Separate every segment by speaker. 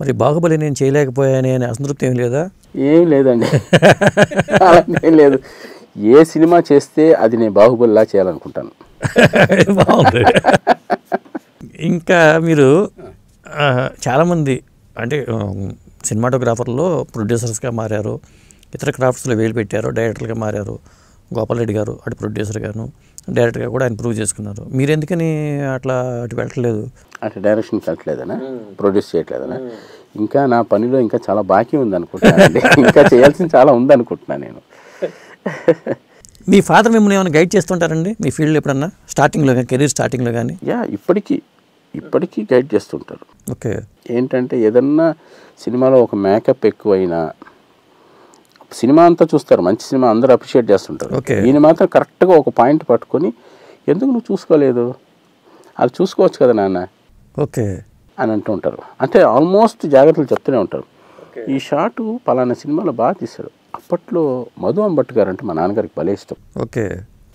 Speaker 1: మరి బాహుబలి నేను చేయలేకపోయానే అనే అసంతృప్తి ఏం లేదా?
Speaker 2: ఏం లేదండి, ఏం లేదు. ఏ సినిమా చేస్తే అది నేను బాహుబలిలా చేయాలనుకుంటాను.
Speaker 1: బాగుంది. ఇంకా మీరు చాలామంది అంటే సినిమాటోగ్రాఫర్లో ప్రొడ్యూసర్స్గా మారారు, ఇతర క్రాఫ్ట్స్లో వేలు పెట్టారు, డైరెక్టర్గా మారారు. గోపాల్ రెడ్డి గారు అటు ప్రొడ్యూసర్గాను డైరెక్టర్గా కూడా ఆయన ప్రూవ్ చేసుకున్నారు. మీరు ఎందుకని అటు వెళ్ళట్లేదు?
Speaker 2: అంటే డైరెక్షన్ వెళ్ళట్లేదనా, ప్రొడ్యూస్ చేయట్లేదనా? ఇంకా నా పనిలో ఇంకా చాలా బాకీ ఉంది అనుకుంటున్నానండి. ఇంకా చేయాల్సింది చాలా ఉంది అనుకుంటున్నాను నేను.
Speaker 1: మీ ఫాదర్ మిమ్మల్ని ఏమైనా గైడ్ చేస్తుంటారండి మీ ఫీల్డ్ ఎప్పుడన్నా స్టార్టింగ్లో కానీ, కెరీర్ స్టార్టింగ్లో కానీ?
Speaker 2: ఇప్పటికీ గైడ్ చేస్తుంటారు.
Speaker 1: ఓకే.
Speaker 2: ఏంటంటే ఏదన్నా సినిమాలో ఒక మేకప్ ఎక్కువైనా, సినిమా అంతా చూస్తారు, మంచి సినిమా అందరూ అప్రిషియేట్ చేస్తుంటారు. ఈయన మాత్రం కరెక్ట్గా ఒక పాయింట్ పట్టుకొని, ఎందుకు నువ్వు చూసుకోలేదు, అది చూసుకోవచ్చు కదా నాన్న
Speaker 1: ఓకే
Speaker 2: అని అంటూ ఉంటారు. అంటే ఆల్మోస్ట్ జాగ్రత్తలు చెప్తూనే ఉంటారు. ఈ షాటు పలానా సినిమాలో బాగా తీశాడు. అప్పట్లో మధు అంబట్ గారు అంటే మా నాన్నగారికి భలే ఇష్టం.
Speaker 1: ఓకే.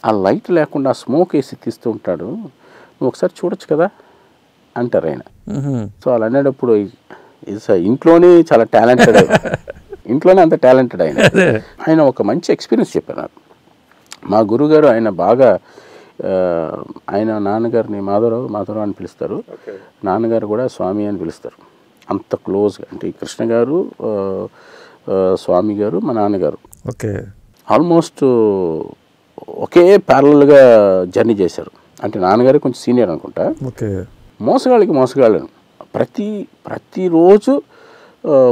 Speaker 2: ఆ లైట్ లేకుండా స్మోక్ వేసి తీస్తూ ఉంటాడు, నువ్వు ఒకసారి చూడొచ్చు కదా అంటారు ఆయన. సో అలా అనేటప్పుడు ఇంట్లోనే చాలా టాలెంటెడ్, ఇంట్లోనే అంత టాలెంటెడ్ ఆయన ఒక మంచి ఎక్స్పీరియన్స్ చెప్పారు. మా గురుగారు ఆయన బాగా, ఆయన నాన్నగారిని మాధవరావు అని పిలుస్తారు, నాన్నగారు కూడా స్వామి అని పిలుస్తారు. అంత క్లోజ్గా అంటే కృష్ణ గారు, స్వామి గారు, మా నాన్నగారు
Speaker 1: ఓకే
Speaker 2: ఆల్మోస్ట్ ఒకే ప్యారలల్గా జర్నీ చేశారు. అంటే నాన్నగారు కొంచెం సీనియర్ అనుకుంటా.
Speaker 1: ఓకే.
Speaker 2: మోసగాళ్ళను ప్రతిరోజు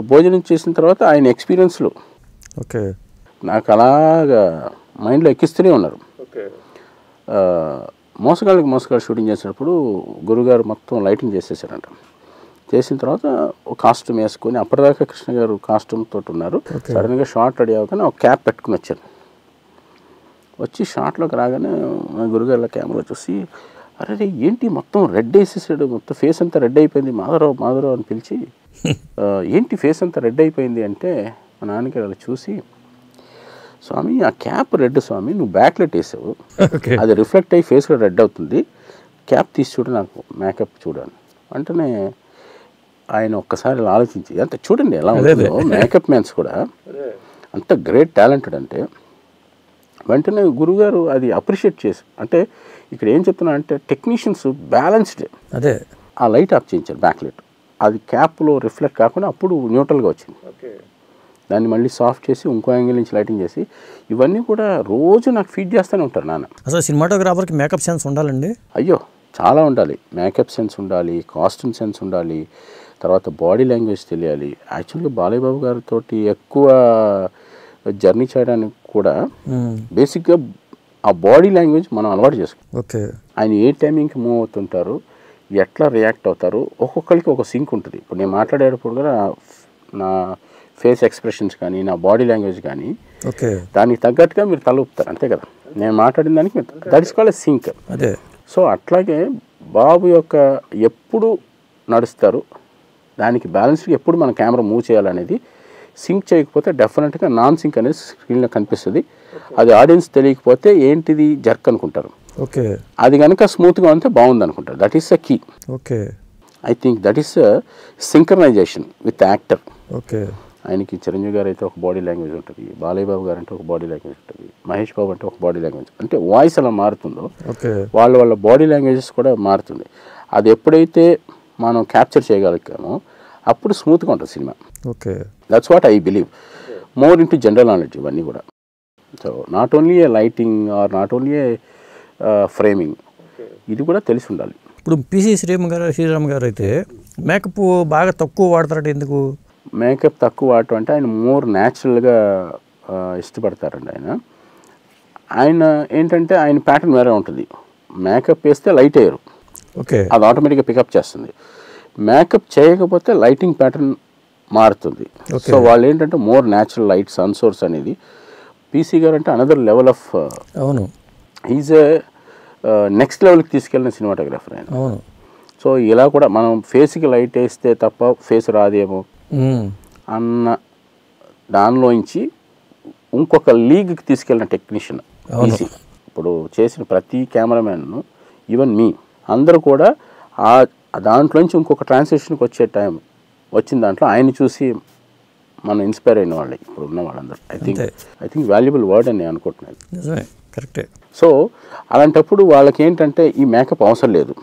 Speaker 2: భోజనం చేసిన తర్వాత ఆయన ఎక్స్పీరియన్స్లు
Speaker 1: ఓకే
Speaker 2: నాకు అలాగా మైండ్లో ఎక్కిస్తూనే ఉన్నారు. మోసగాళ్ళు షూటింగ్ చేసేటప్పుడు గురుగారు మొత్తం లైటింగ్ చేసేసారంట. చేసిన తర్వాత ఒక కాస్ట్యూమ్ వేసుకొని, అప్పటిదాకా కృష్ణ గారు కాస్ట్యూమ్ తోటి ఉన్నారు, సడన్గా షార్ట్ రెడీ అవ్వగానే ఒక క్యాప్ పెట్టుకుని వచ్చారు. వచ్చి షార్ట్లోకి రాగానే మా గురుగారు కెమెరా చూసి, అరే ఏంటి మొత్తం రెడ్ వేసేసాడు, మొత్తం ఫేస్ అంతా రెడ్ అయిపోయింది, మాధవరావు అని పిలిచి, ఏంటి ఫేస్ అంతా రెడ్ అయిపోయింది అంటే, మా నాన్నగారు అలా చూసి, స్వామి ఆ క్యాప్ రెడ్ స్వామి, నువ్వు బ్యాక్లెట్ వేసావు, అది రిఫ్లెక్ట్ అయ్యి ఫేస్ కూడా రెడ్ అవుతుంది, క్యాప్ తీసి చూడు, నాకు మేకప్ చూడాలి అంటేనే ఆయన ఒక్కసారి ఆలోచించి, అంత చూడండి ఎలా ఉంటుందో, మేకప్ మ్యాన్స్ కూడా అంత గ్రేట్ టాలెంటెడ్ అంటే, వెంటనే గురుగారు అది అప్రిషియేట్ చేసి, అంటే ఇక్కడ ఏం చెప్తున్నా అంటే టెక్నీషియన్స్ బ్యాలెన్స్డ్,
Speaker 1: అదే
Speaker 2: ఆ లైట్ ఆఫ్ చేయించారు బ్యాక్లైట్, అది క్యాప్లో రిఫ్లెక్ట్ కాకుండా అప్పుడు న్యూట్రల్గా వచ్చింది. దాన్ని మళ్ళీ సాఫ్ట్ చేసి ఇంకో యాంగిల్ నుంచి లైటింగ్ చేసి, ఇవన్నీ కూడా రోజు నాకు ఫీడ్ చేస్తూనే ఉంటారు నాన్న.
Speaker 1: అసలు సినిమాటోగ్రాఫర్కి మేకప్ సెన్స్ ఉండాలండి?
Speaker 2: అయ్యో చాలా ఉండాలి. మేకప్ సెన్స్ ఉండాలి, కాస్ట్యూమ్ సెన్స్ ఉండాలి, తర్వాత బాడీ లాంగ్వేజ్ తెలియాలి. యాక్చువల్గా బాలయ్య బాబు గారితో ఎక్కువ జర్నీ చేయడానికి కూడా బేసిక్గా ఆ బాడీ లాంగ్వేజ్ మనం అలవాటు చేసుకోవాలి.
Speaker 1: ఓకే.
Speaker 2: ఆయన ఏ టైమింగ్కి మూవ్ అవుతుంటారు, ఎట్లా రియాక్ట్ అవుతారు, ఒక్కొక్కరికి ఒక సింక్ ఉంటుంది. ఇప్పుడు నేను మాట్లాడేటప్పుడు కూడా నా ఫేస్ ఎక్స్ప్రెషన్స్ కానీ, నా బాడీ లాంగ్వేజ్ కానీ దానికి తగ్గట్టుగా మీరు తల ఊపుతారు, అంతే కదా. నేను మాట్లాడిన దానికి దట్ ఇస్ కాల్డ్ సింక్.
Speaker 1: అదే.
Speaker 2: సో అట్లాగే బాబు యొక్క ఎప్పుడు నడుస్తారు, దానికి బ్యాలెన్స్గా ఎప్పుడు మన కెమెరా మూవ్ చేయాలనేది సింక్ చేయకపోతే డెఫినెట్గా నాన్ సింక్ అనేది స్క్రీన్లో కనిపిస్తుంది. అది ఆడియన్స్ తెలియకపోతే ఏంటిది జర్క్ అనుకుంటారు.
Speaker 1: ఓకే.
Speaker 2: అది కనుక స్మూత్గా ఉంటే బాగుంది అనుకుంటారు. That is a key.
Speaker 1: Okay.
Speaker 2: I think that is synchronization with actor.
Speaker 1: Okay.
Speaker 2: ఆయనకి చిరంజీవి గారు అయితే ఒక బాడీ లాంగ్వేజ్ ఉంటుంది, బాలయ్య బాబు గారు అంటే ఒక బాడీ లాంగ్వేజ్ ఉంటుంది, మహేష్ బాబు అంటే ఒక బాడీ లాంగ్వేజ్, అంటే వాయిస్ అలా మారుతుందో వాళ్ళ బాడీ లాంగ్వేజెస్ కూడా మారుతుంది. అది ఎప్పుడైతే మనం క్యాప్చర్ చేయగలిగామో అప్పుడు స్మూత్గా ఉంటుంది సినిమా.
Speaker 1: Okay.
Speaker 2: That's what I believe. More into general knowledge ఇవన్నీ కూడా. So not only a lighting or not only a framing, ఇది కూడా తెలిసి ఉండాలి.
Speaker 1: ఇప్పుడు పిసి శ్రీరామ్ గారు అయితే మేకప్ బాగా తక్కువ వాడతారంటే ఎందుకు?
Speaker 2: మేకప్ తక్కువ వాడటం అంటే ఆయన మోర్ న్యాచురల్గా ఇష్టపడతారండి. ఆయన ఏంటంటే ఆయన ప్యాటర్న్ వేరే ఉంటుంది. మేకప్ వేస్తే లైట్ అయ్యారు,
Speaker 1: ఓకే,
Speaker 2: అది ఆటోమేటిక్గా పికప్ చేస్తుంది. మేకప్ చేయకపోతే లైటింగ్ ప్యాటర్న్ మారుతుంది. సో వాళ్ళు ఏంటంటే more natural light sun source అనేది. పీసీ గారు అంటే అనదర్ లెవెల్ ఆఫ్,
Speaker 1: అవును,
Speaker 2: ఈజ్ ఏ నెక్స్ట్ లెవెల్కి తీసుకెళ్ళిన సినిమాటోగ్రాఫర్ ఆయన.
Speaker 1: అవును.
Speaker 2: సో ఇలా కూడా మనం ఫేస్కి లైట్ వేస్తే తప్ప ఫేస్ రాదేమో అన్న దానిలోంచి ఇంకొక లీగ్కి తీసుకెళ్ళిన టెక్నీషియన్ పీసీ. ఇప్పుడు చేసిన ప్రతి కెమెరామ్యాన్, ఈవెన్ మీ అందరూ కూడా ఆ దాంట్లోంచి ఇంకొక ట్రాన్స్లేషన్కి వచ్చే టైం వచ్చిన దాంట్లో ఆయన్ని చూసి మనం ఇన్స్పైర్ అయిన వాళ్ళే ఇప్పుడు ఉన్న వాళ్ళందరూ. ఐ థింక్ వాల్యుబుల్ వర్డ్ అని నేను అనుకుంటున్నాను.
Speaker 1: నిజమే, కరెక్టే.
Speaker 2: సో అలాంటప్పుడు వాళ్ళకి ఏంటంటే ఈ మేకప్ అవసరం లేదు,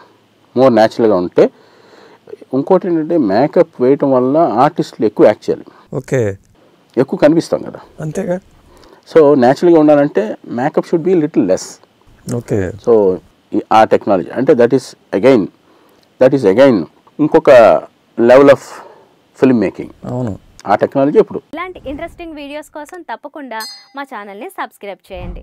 Speaker 2: మోర్ న్యాచురల్గా ఉంటే. ఇంకోటి ఏంటంటే మేకప్ వేయటం వల్ల ఆర్టిస్టులు ఎక్కువ యాక్ట్ చేయాలి,
Speaker 1: ఓకే,
Speaker 2: ఎక్కువ కనిపిస్తాం కదా.
Speaker 1: అంతేగా.
Speaker 2: సో న్యాచురల్గా ఉండాలంటే makeup should be little less.
Speaker 1: Okay.
Speaker 2: So ఆ టెక్నాలజీ అంటే దట్ ఈస్ అగైన్ ఇంకొక లెవెల్ ఆఫ్ ఫిల్మ్ మేకింగ్.
Speaker 1: అవును,
Speaker 2: ఆ టెక్నాలజీ ఇప్పుడు.
Speaker 3: ఇలాంటి ఇంట్రెస్టింగ్ వీడియోస్ కోసం తప్పకుండా మా ఛానల్ని సబ్స్క్రైబ్ చేయండి.